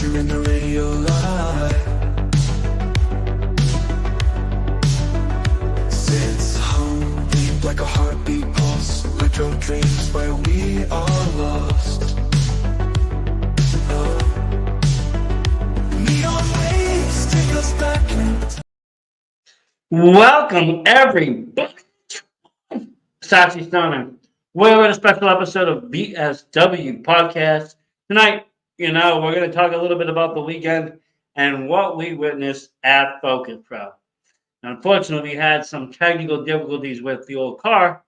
future in the radio light. Sits hum deep like a heartbeat pulse. Retro dreams where we are lost. Neon waves take us back in time. Welcome, everybody. Sachi Stoner. We're in a special episode of BSW Podcast. Tonight, we're going to talk a little bit about the weekend and what we witnessed at Focus Pro. Unfortunately, we had some technical difficulties with the old car.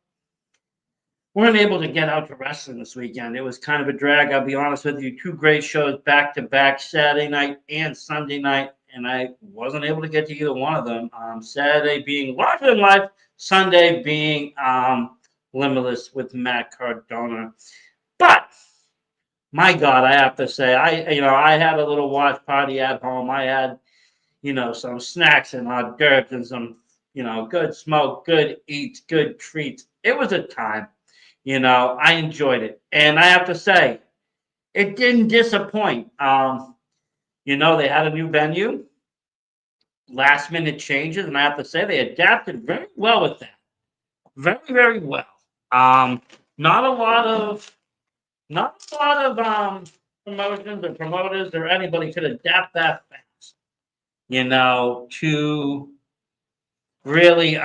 We weren't able to get out to wrestling this weekend. It was kind of a drag, I'll be honest with you. Two great shows back-to-back, Saturday night and Sunday night, and I wasn't able to get to either one of them. Saturday being larger than life, Sunday being Limitless with Matt Cardona. But my God, I have to say, I had a little watch party at home. I had, some snacks and hors d'oeuvres and some, good smoke, good eats, good treats. It was a time. I enjoyed it, and I have to say, it didn't disappoint. They had a new venue, last minute changes, and I have to say they adapted very well with that. Very, very well. Not a lot of promotions or promoters or anybody could adapt that fast, to really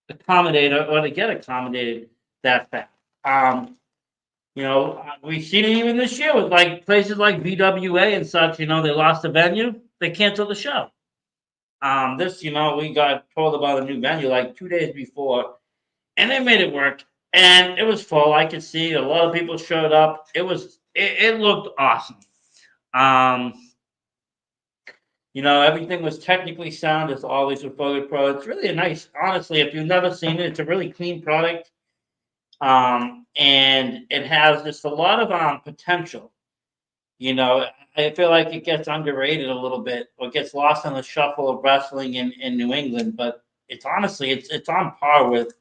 accommodate or to get accommodated that fast. We've seen it even this year with like places like VWA and such. They lost the venue, they canceled the show. We got told about a new venue like 2 days before, and they made it work, and it was full. I could see a lot of people showed up. It looked awesome. Everything was technically sound as always with Focus Pro. It's really a nice, honestly, if you've never seen it, it's a really clean product. And it has just a lot of potential. I feel like it gets underrated a little bit or gets lost in the shuffle of wrestling in New England, but it's honestly it's on par with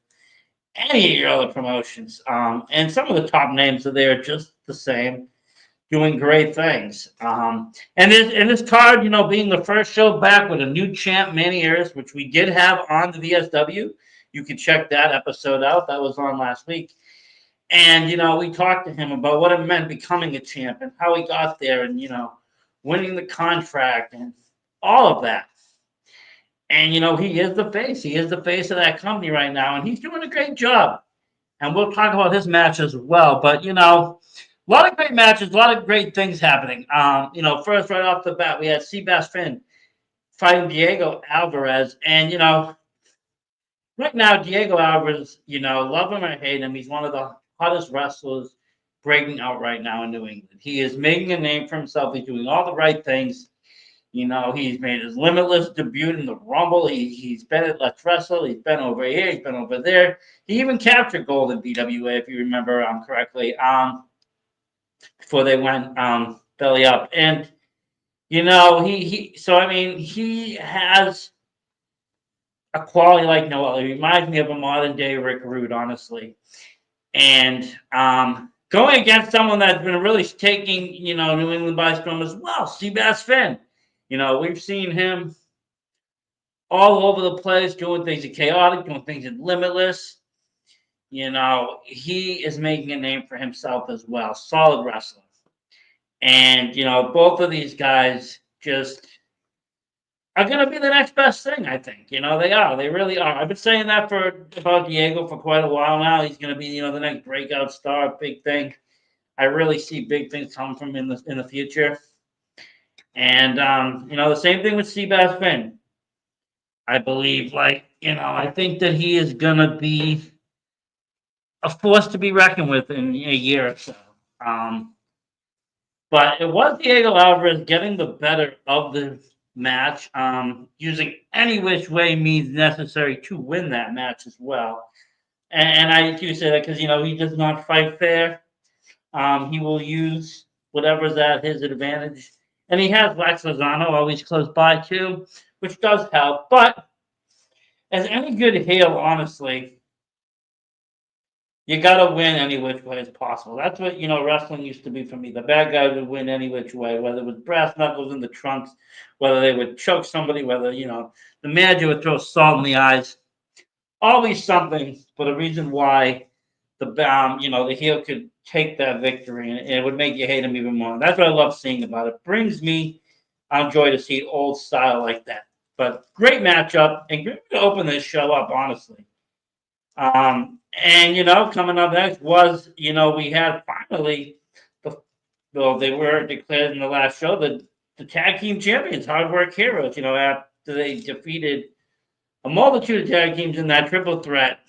any of your other promotions. And some of the top names are there just the same, doing great things. And this card, being the first show back with a new champ, Manny Harris, which we did have on the VSW. You can check that episode out. That was on last week. And, we talked to him about what it meant becoming a champ and how he got there and, winning the contract and all of that. And, he is the face. He is the face of that company right now, and he's doing a great job. And we'll talk about his match as well. But, a lot of great matches, a lot of great things happening. First, right off the bat, we had Seabass Finn fighting Diego Alvarez. And, right now, Diego Alvarez, love him or hate him, he's one of the hottest wrestlers breaking out right now in New England. He is making a name for himself. He's doing all the right things. He's made his Limitless debut in the Rumble. He's been at Let's Wrestle. He's been over here. He's been over there. He even captured gold in BWA, if you remember correctly, before they went belly up. And, he has a quality like no other. He reminds me of a modern day Rick Rude, honestly. And going against someone that's been really taking, New England by storm as well, Seabass Finn. We've seen him all over the place doing things in Chaotic, doing things in Limitless. He is making a name for himself as well. Solid wrestler. And, both of these guys just are going to be the next best thing, I think. They are. They really are. I've been saying that about Diego for quite a while now. He's going to be, the next breakout star, big thing. I really see big things coming from him in the future. And, the same thing with Seabass Finn. I believe, I think that he is going to be a force to be reckoned with in a year or so. But it was Diego Alvarez getting the better of the match, using any which way means necessary to win that match as well. And I do say that because, he does not fight fair. He will use whatever's at his advantage. And he has Lex Lozano always close by too, which does help. But as any good heel, honestly, you gotta win any which way as possible. That's what wrestling used to be for me. The bad guys would win any which way, whether it was brass knuckles in the trunks, whether they would choke somebody, whether the manager would throw salt in the eyes. Always something for the reason why the heel could take that victory, and it would make you hate him even more. That's what I love seeing about it. Brings me joy to see old style like that. But great matchup and great to open this show up, honestly. And coming up next was we had finally the well they were declared in the last show the tag team champions, Hard Work Heroes. After they defeated a multitude of tag teams in that triple threat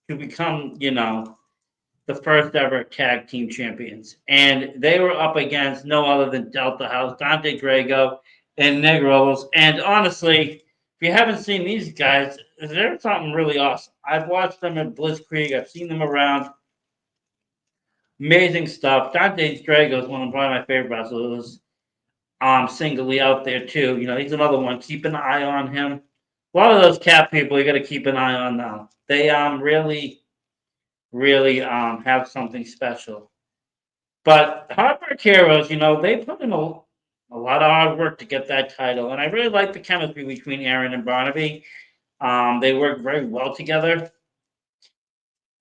to become the first ever tag team champions. And they were up against no other than Delta House, Dante Drago, and Negros. And honestly, if you haven't seen these guys, they're something really awesome. I've watched them at Blitzkrieg. I've seen them around. Amazing stuff. Dante Drago is one of probably my favorite wrestlers. Singly out there too. He's another one. Keep an eye on him. A lot of those cat people you got to keep an eye on now. They really have something special. But Hard Work Heroes, they put in a lot of hard work to get that title, and I really like the chemistry between Aaron and Barnaby. They work very well together,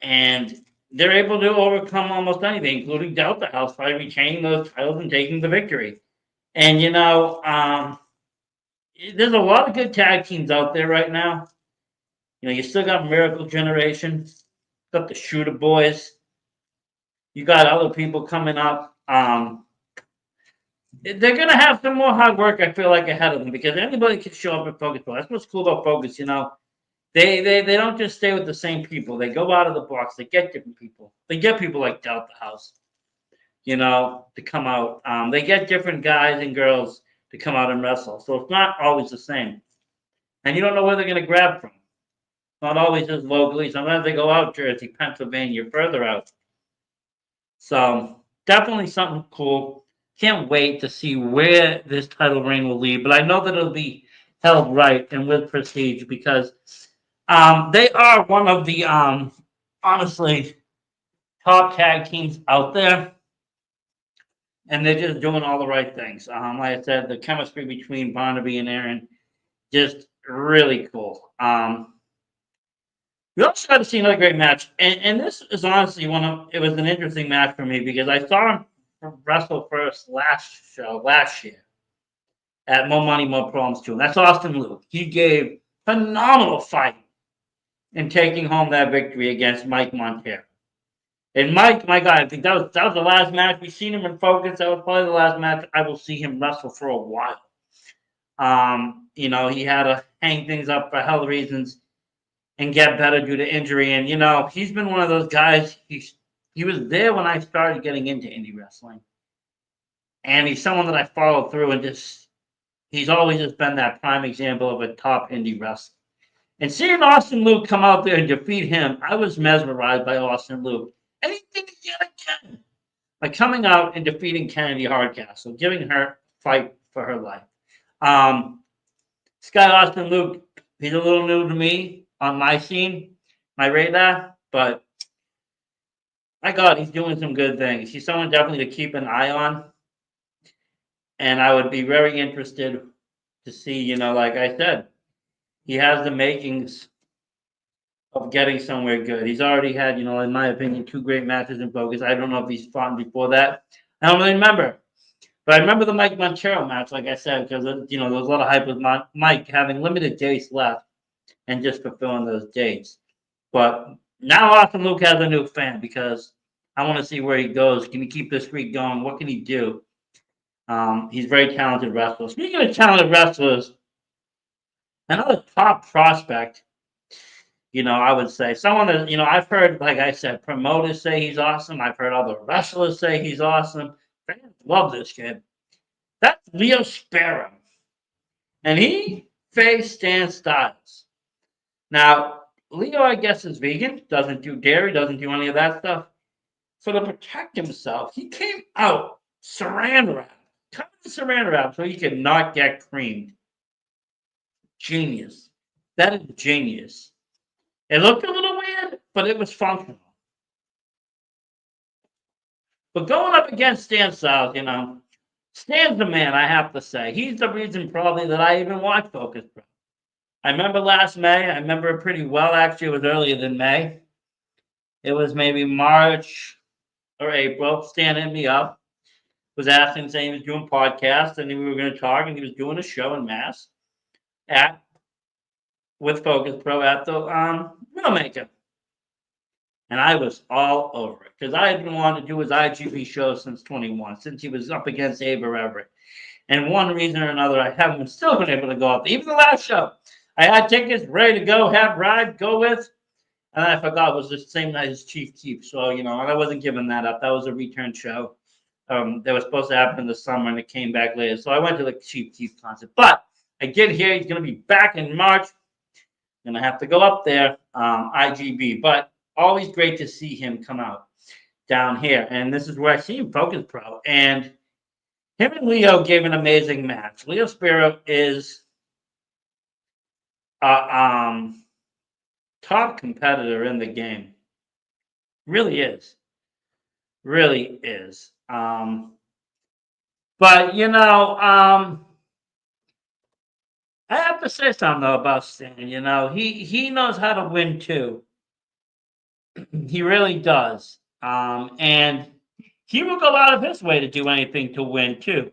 and they're able to overcome almost anything, including Delta House, by retaining those titles and taking the victory. And there's a lot of good tag teams out there right now. You still got Miracle Generation, got the Shooter Boys. You got other people coming up. They're gonna have some more hard work, I feel like, ahead of them because anybody can show up at Focus Pro. That's what's cool about Focus. They don't just stay with the same people. They go out of the box. They get different people. They get people like Delta House, to come out. They get different guys and girls to come out and wrestle. So it's not always the same, and you don't know where they're gonna grab from. Not always just locally. Sometimes they go out Jersey, Pennsylvania, further out. So definitely something cool. Can't wait to see where this title reign will lead. But I know that it'll be held right and with prestige because they are one of the honestly top tag teams out there. And they're just doing all the right things. Like I said, the chemistry between Barnaby and Aaron, just really cool. We also got to see another great match, and this is honestly it was an interesting match for me because I saw him wrestle first last year at More Money, More Problems too. And that's Austin Luke. He gave phenomenal fight in taking home that victory against Mike Montero. And Mike, my God, I think that was the last match we've seen him in Focus. That was probably the last match I will see him wrestle for a while. He had to hang things up for health reasons and get better due to injury. And he's been one of those guys. He was there when I started getting into indie wrestling, and he's someone that I followed through, and he's always just been that prime example of a top indie wrestler. And seeing Austin Luke come out there and defeat him, I was mesmerized by Austin Luke, and he did it yet again by coming out and defeating Kennedy Hardcastle, giving her a fight for her life. Sky Austin Luke, he's a little new to me on my scene, my radar, but my God, he's doing some good things. He's someone definitely to keep an eye on, and I would be very interested to see, like I said, he has the makings of getting somewhere good. He's already had, in my opinion, 2 great matches in Focus. I don't know if he's fought before that. I don't really remember. But I remember the Mike Montero match, like I said, because, there was a lot of hype with Mike having limited dates left and just fulfilling those dates. But now Austin Luke has a new fan because I want to see where he goes. Can he keep this streak going? What can he do? He's a very talented wrestler. Speaking of talented wrestlers, another top prospect, I would say someone that, I've heard, like I said, promoters say he's awesome. I've heard other wrestlers say he's awesome. Fans love this kid. That's Leo Sparrow. And he faced Stan Styles. Now, Leo, I guess, is vegan, doesn't do dairy, doesn't do any of that stuff. So to protect himself, he came out saran wrap, covered in saran wrap so he could not get creamed. Genius. That is genius. It looked a little weird, but it was functional. But going up against Stan Styles, you know, Stan's the man, I have to say. He's the reason probably that I even watch Focus Pro. I remember last May. I remember it pretty well. Actually, it was earlier than May. It was maybe March or April. Stan hit me up, was asking, saying he was doing podcasts, and we were going to talk, and he was doing a show in Mass at with Focus Pro at the Widowmaker. And I was all over it because I had been wanting to do his IGP show since 21, since he was up against Ava Everett. And one reason or another, I haven't still been able to go up. Even the last show, I had tickets ready to go, have ride, go with, and I forgot it was the same night as Chief Keef. So, you know, and I wasn't giving that up. That was a return show. That was supposed to happen in the summer, and it came back later. So I went to the Chief Keef concert. But I did hear he's going to be back in March. I'm going to have to go up there, IGB. But always great to see him come out down here. And this is where I see him, Focus Pro. And him and Leo gave an amazing match. Leo Spiro is a top competitor in the game. Really is. Really is. But, you know, I have to say something, though, about Stan. You know, he knows how to win, too. He really does. And he will go out of his way to do anything to win, too.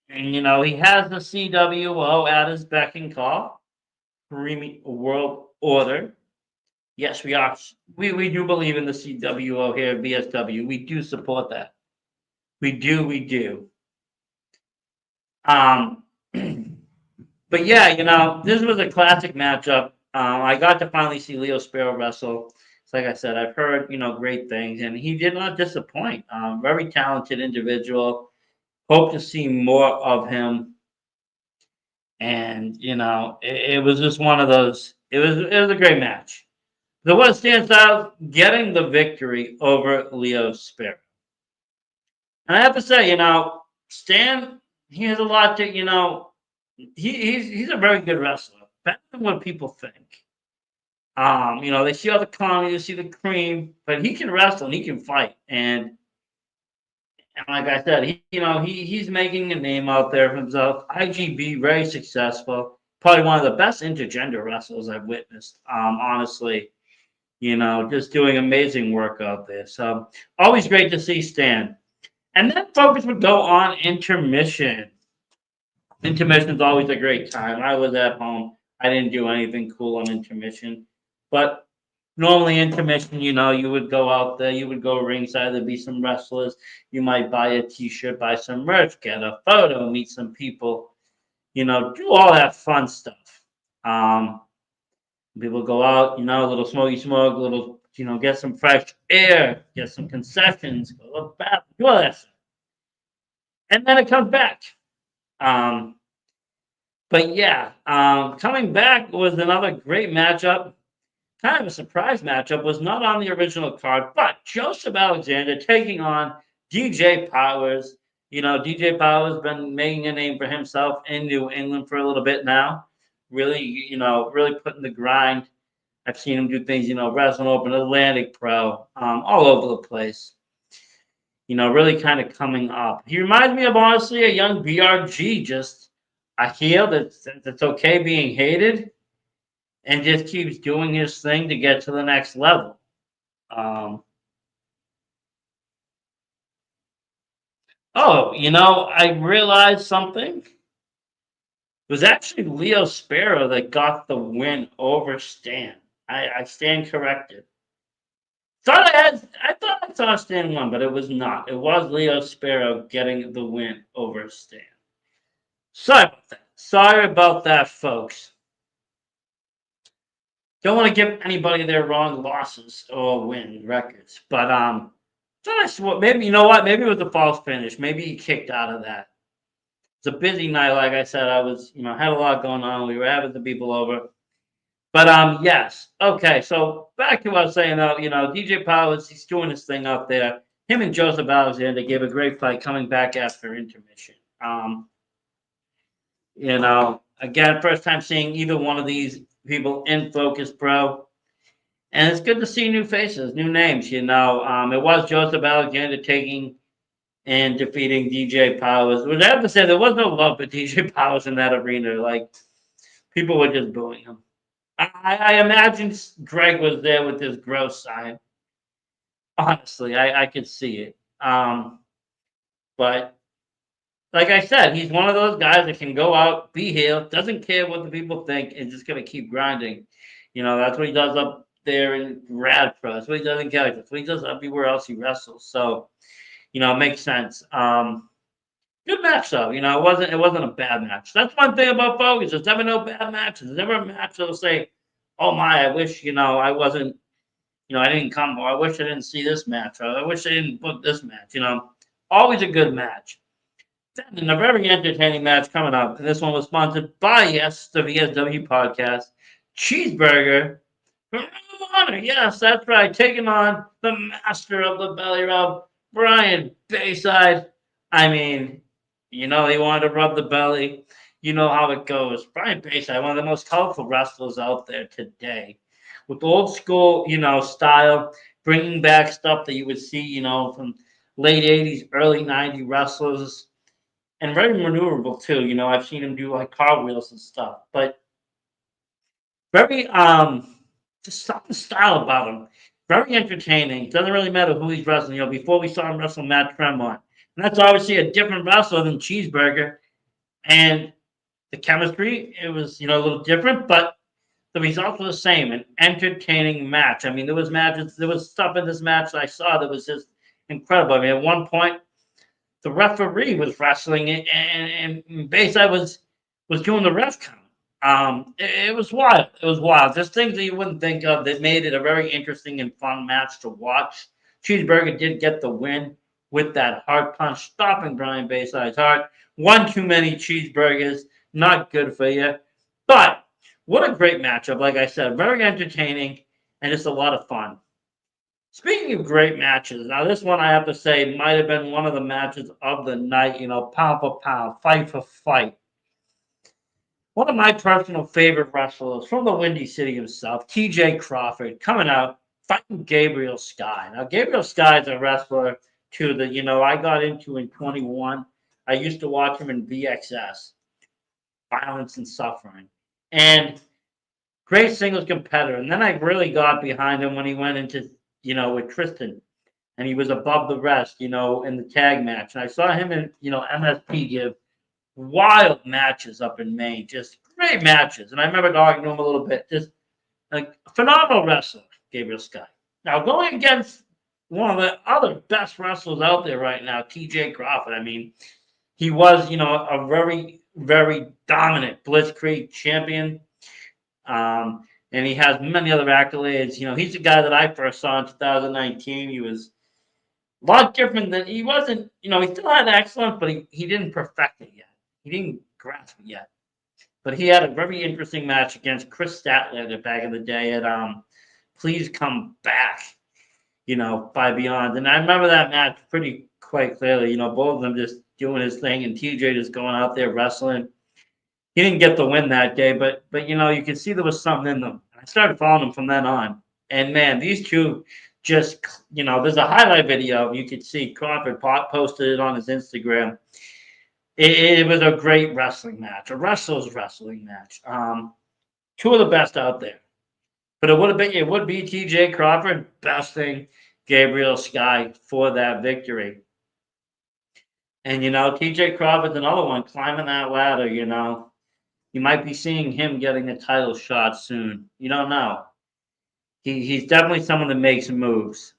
And, you know, he has the CWO at his beck and call. Creamy World Order. Yes, we are. We do believe in the CWO here at BSW. We do support that. We do. We do. But yeah, you know, this was a classic matchup. I got to finally see Leo Spiro wrestle. So like I said, I've heard, you know, great things, and he did not disappoint. Very talented individual. Hope to see more of him. And you know, it was just one of those. It was a great match. The one stands out, getting the victory over Leo Spiro. And I have to say, you know, Stan, he has a lot to, you know, he's a very good wrestler, better than what people think. You know, they see all the comedy, they see the cream, but he can wrestle and he can fight. And like I said, you know, he's making a name out there for himself. IGB, very successful. Probably one of the best intergender wrestlers I've witnessed. Honestly, you know, just doing amazing work out there. So always great to see Stan. And then Focus would go on intermission. Intermission is always a great time. I was at home. I didn't do anything cool on intermission. But normally intermission, you know, you would go out there, you would go ringside, there'd be some wrestlers. You might buy a t-shirt, buy some merch, get a photo, meet some people, you know, do all that fun stuff. People go out, you know, a little smoky smoke, a little, you know, get some fresh air, get some concessions, go to the bathroom, do all that stuff. And then it comes back. But yeah, coming back was another great matchup. Kind of a surprise matchup, was not on the original card, but Joseph Alexander taking on DJ Powers. You know, DJ Powers been making a name for himself in New England for a little bit now. Really, you know, really putting the grind. I've seen him do things, you know, Wrestling Open, Atlantic Pro, all over the place. You know, really kind of coming up. He reminds me of, honestly, a young BRG, just a heel that's okay being hated and just keeps doing his thing to get to the next level. Oh, you know, I realized something. It was actually Leo Spiro that got the win over Stan. I stand corrected. I thought I saw Stan won, but it was not. It was Leo Spiro getting the win over Stan. Sorry about that. Sorry about that, folks. Don't want to give anybody their wrong losses or win records, but thought I swore, maybe, you know what? Maybe it was a false finish. Maybe he kicked out of that. It's a busy night, like I said. I was, you know, had a lot going on. We were having the people over. But yes. Okay, so back to what I was saying though, you know, DJ Powers, he's doing his thing out there. Him and Joseph Alexander gave a great fight coming back after intermission. You know, again, first time seeing either one of these people in Focus Pro. And it's good to see new faces, new names. It was Joseph Alexander taking and defeating DJ Powers. But I have to say, there was no love for DJ Powers in that arena. Like, people were just booing him. I imagine Greg was there with his gross sign. Honestly, I could see it. But like I said, he's one of those guys that can go out, be heel, doesn't care what the people think, and just gonna keep grinding. That's what he does up there in Radford. That's what he does in Cali. That's what he does everywhere else he wrestles. So, it makes sense. Good match though. It wasn't a bad match. That's one thing about Focus. There's never no bad matches. There's never a match that'll say, "Oh my, I wish I wasn't, I didn't come, or I wish I didn't see this match, or I wish I didn't book this match." Always a good match. Then a very entertaining match coming up, and this one was sponsored by yes, the VSW podcast. Cheeseburger from Ring of Honor. Yes, that's right. Taking on the master of the belly rub, Brian Bayside. I mean, he wanted to rub the belly. You know how it goes. Brian Bayside, one of the most colorful wrestlers out there today, with old school, style, bringing back stuff that you would see, from late '80s, early '90s wrestlers, and very maneuverable too. I've seen him do like cartwheels and stuff, but very just something style about him. Very entertaining. Doesn't really matter who he's wrestling. Before we saw him wrestle Matt Tremont, and that's obviously a different wrestler than Cheeseburger. And the chemistry, it was a little different, but the results were the same. An entertaining match. I mean, there was stuff in this match that I saw that was just incredible. I mean, at one point, the referee was wrestling it, and Bayside was doing the ref count. It was wild. It was wild. Just things that you wouldn't think of that made it a very interesting and fun match to watch. Cheeseburger did get the win with that hard punch, stopping Brian Bayside's heart. One too many cheeseburgers, not good for you. But what a great matchup! Like I said, very entertaining and just a lot of fun. Speaking of great matches, now this one I have to say might have been one of the matches of the night. Pound for pound, fight for fight. One of my personal favorite wrestlers from the Windy City himself, T.J. Crawford, coming out fighting Gabriel Sky. Now Gabriel Sky is a wrestler too that I got into in 21. I used to watch him in VXS, Violence and Suffering, and great singles competitor. And then I really got behind him when he went into with Tristan, and he was above the rest, in the tag match. And I saw him in, MSP give wild matches up in Maine, just great matches. And I remember talking to him a little bit, just like a phenomenal wrestler, Gabriel Sky. Now going against one of the other best wrestlers out there right now, T.J. Crawford. I mean, he was, a very, very dominant Blitzkrieg champion. And he has many other accolades. He's the guy that I first saw in 2019. He was a lot different than he wasn't. He still had excellence, but he didn't perfect it yet. He didn't grasp it yet. But he had a very interesting match against Chris Statlander back in the day at Please Come Back, by Beyond. And I remember that match pretty quite clearly. Both of them just doing his thing, and TJ just going out there wrestling. He didn't get the win that day, but you could see there was something in them. I started following them from then on. And man, these two just, there's a highlight video you could see. Crawford posted it on his Instagram. It was a great wrestling match, a wrestler's wrestling match. Two of the best out there. But it would be TJ Crawford besting Gabriel Sky for that victory. And TJ Crawford's another one climbing that ladder, You might be seeing him getting a title shot soon. You don't know. He's definitely someone that makes moves.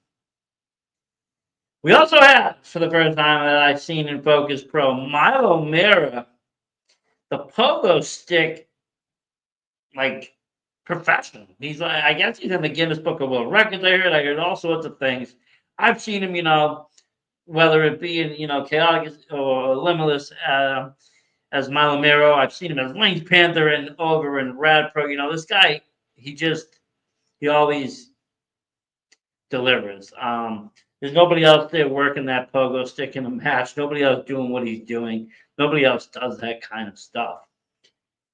We also have, for the first time that I've seen in Focus Pro, Milo Mira, the pogo stick, like, professional. He's like, I guess he's in the Guinness Book of World Records. I heard all sorts of things. I've seen him, whether it be in, Chaotic or Limitless, as Milo Miro. I've seen him as Lynx Panther and over in Rad Pro. This guy, he always delivers. There's nobody else there working that pogo stick in a match. Nobody else doing what he's doing. Nobody else does that kind of stuff.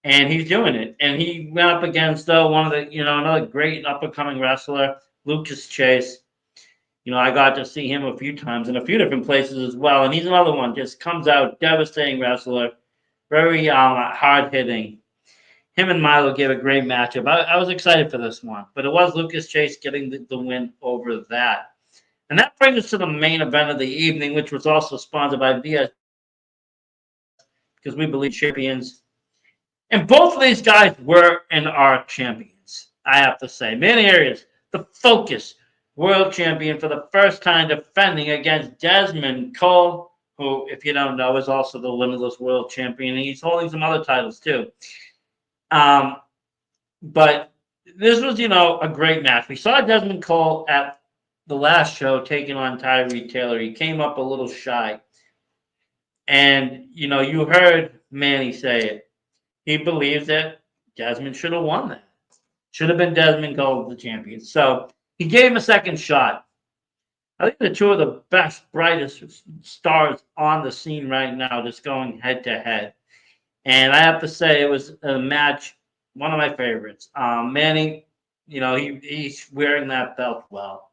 and he's doing it. And he went up against one of the another great up and coming wrestler, Lucas Chase. I got to see him a few times in a few different places as well, and he's another one. Just comes out devastating wrestler, very hard hitting. Him and Milo gave a great matchup. I was excited for this one, but it was Lucas Chase getting the win over that. And that brings us to the main event of the evening, which was also sponsored by VS because we believe champions. And both of these guys were and are champions, I have to say. Manny Arias, the Focus world champion for the first time, defending against Desmond Cole, who, if you don't know, is also the Limitless world champion. And he's holding some other titles too. But this was, a great match. We saw Desmond Cole at the last show taking on Tyree Taylor. He came up a little shy. And, you heard Manny say it. He believes that Desmond should have won that. Should have been Desmond Cole the champion. So he gave him a second shot. I think the two of the best, brightest stars on the scene right now, just going head to head. And I have to say, it was a match, one of my favorites. Manny, he's wearing that belt well.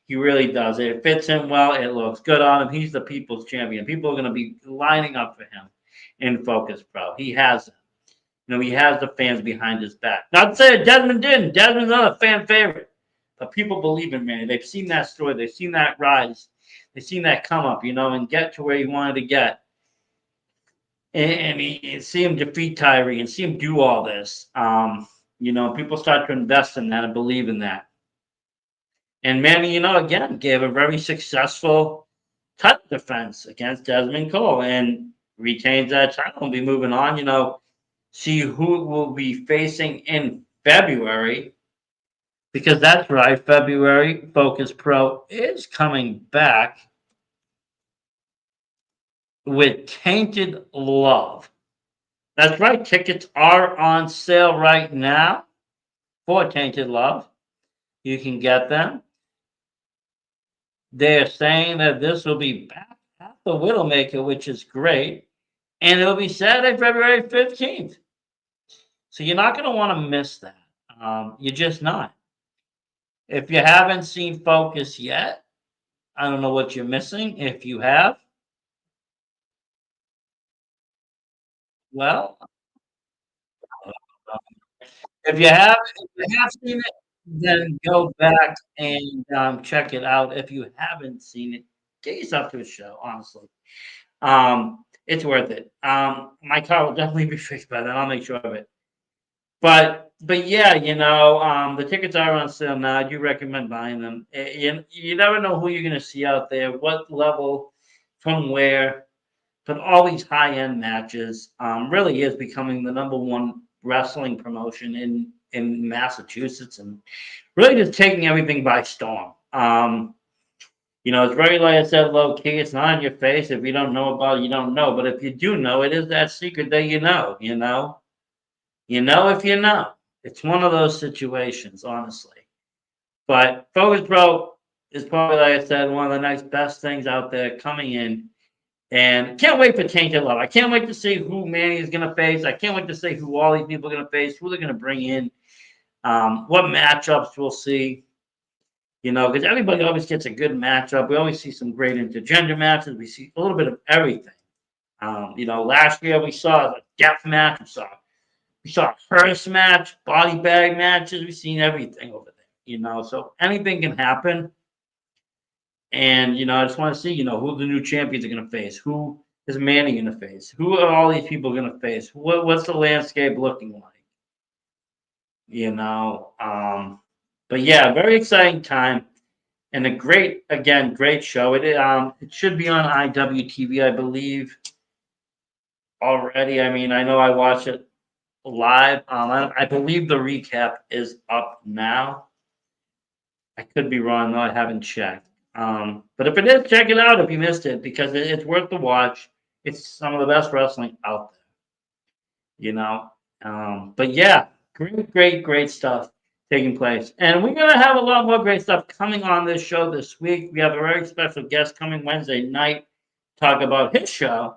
He really does. It fits him well. It looks good on him. He's the people's champion. People are going to be lining up for him in Focus Pro. He has them. He has the fans behind his back. Not to say that Desmond didn't. Desmond's not a fan favorite. But people believe in Manny. They've seen that story. They've seen that rise. They've seen that come up, and get to where he wanted to get. And see him defeat Tyree and see him do all this. People start to invest in that and believe in that. And Manny, again, gave a very successful title defense against Desmond Cole and retains that title and be moving on. See who will be facing in February. Because that's right, February, Focus Pro is coming back with Tainted Love. That's right, tickets are on sale right now for Tainted Love. You can get them. They're saying that this will be back at the Widowmaker, which is great. And it'll be Saturday, February 15th. So you're not going to want to miss that. You're just not. If you haven't seen Focus yet, I don't know what you're missing. If you have, well, if you have seen it, then go back and check it out. If you haven't seen it, get yourself to a show. Honestly, it's worth it. My car will definitely be fixed by then. I'll make sure of it. But yeah, the tickets are on sale now. I do recommend buying them. You never know who you're going to see out there, what level, from where. But all these high-end matches really is becoming the number one wrestling promotion in Massachusetts, and really just taking everything by storm. It's very, like I said, low key. It's not in your face. If you don't know about it, you don't know. But if you do know, it is that secret that you know. If you know. It's one of those situations, honestly. But Focus Pro is probably, like I said, one of the next best things out there coming in. And can't wait for Tainted Love. I can't wait to see who Manny is going to face. I can't wait to see who all these people are going to face, who they're going to bring in, what matchups we'll see. Because everybody always gets a good matchup. We always see some great intergender matches. We see a little bit of everything. Last year we saw a death match. We saw a hearse match, body bag matches. We've seen everything over there. So anything can happen. And, I just want to see, who the new champions are going to face. Who is Manny going to face? Who are all these people going to face? What's the landscape looking like? But yeah, very exciting time. And a great show. It should be on IWTV, I believe, already. I mean, I know I watch it live. I believe the recap is up now. I could be wrong, though. I haven't checked. But if it is, check it out if you missed it, because it's worth the watch. It's some of the best wrestling out there, But yeah, great stuff taking place. And we're going to have a lot more great stuff coming on this show this week. We have a very special guest coming Wednesday night, talk about his show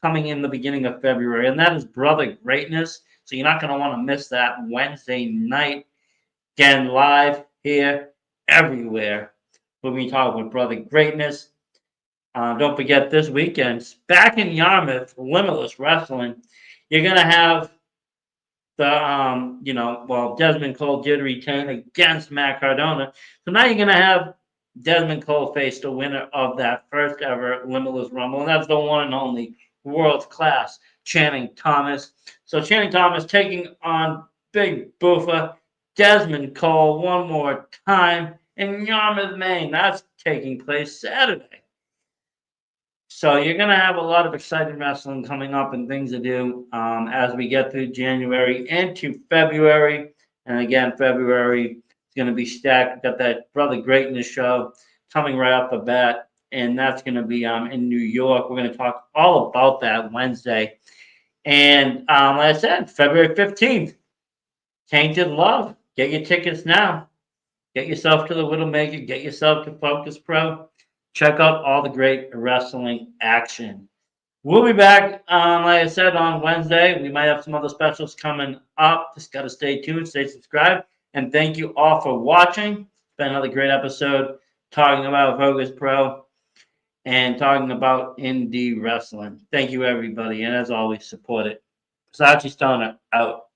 coming in the beginning of February, and that is Brother Greatness. So you're not going to want to miss that Wednesday night. Again, live here, everywhere. We'll be talking with Brother Greatness. Don't forget this weekend, back in Yarmouth, Limitless Wrestling. You're going to have Desmond Cole did retain against Matt Cardona. So now you're going to have Desmond Cole face the winner of that first ever Limitless Rumble, and that's the one and only world class Channing Thomas. So Channing Thomas taking on Big Boofa, Desmond Cole one more time in Yarmouth, Maine. That's taking place Saturday. So you're going to have a lot of exciting wrestling coming up and things to do as we get through January into February. And again, February is going to be stacked. We've got that Brother Greatness show coming right off the bat, and that's going to be in New York. We're going to talk all about that Wednesday. And like I said, February 15th, Tainted Love. Get your tickets now. Get yourself to the Widowmaker. Get yourself to Focus Pro. Check out all the great wrestling action. We'll be back, like I said, on Wednesday. We might have some other specials coming up. Just got to stay tuned, stay subscribed. And thank you all for watching. It's been another great episode talking about Focus Pro and talking about indie wrestling. Thank you, everybody. And as always, support it. Versace Stoner out.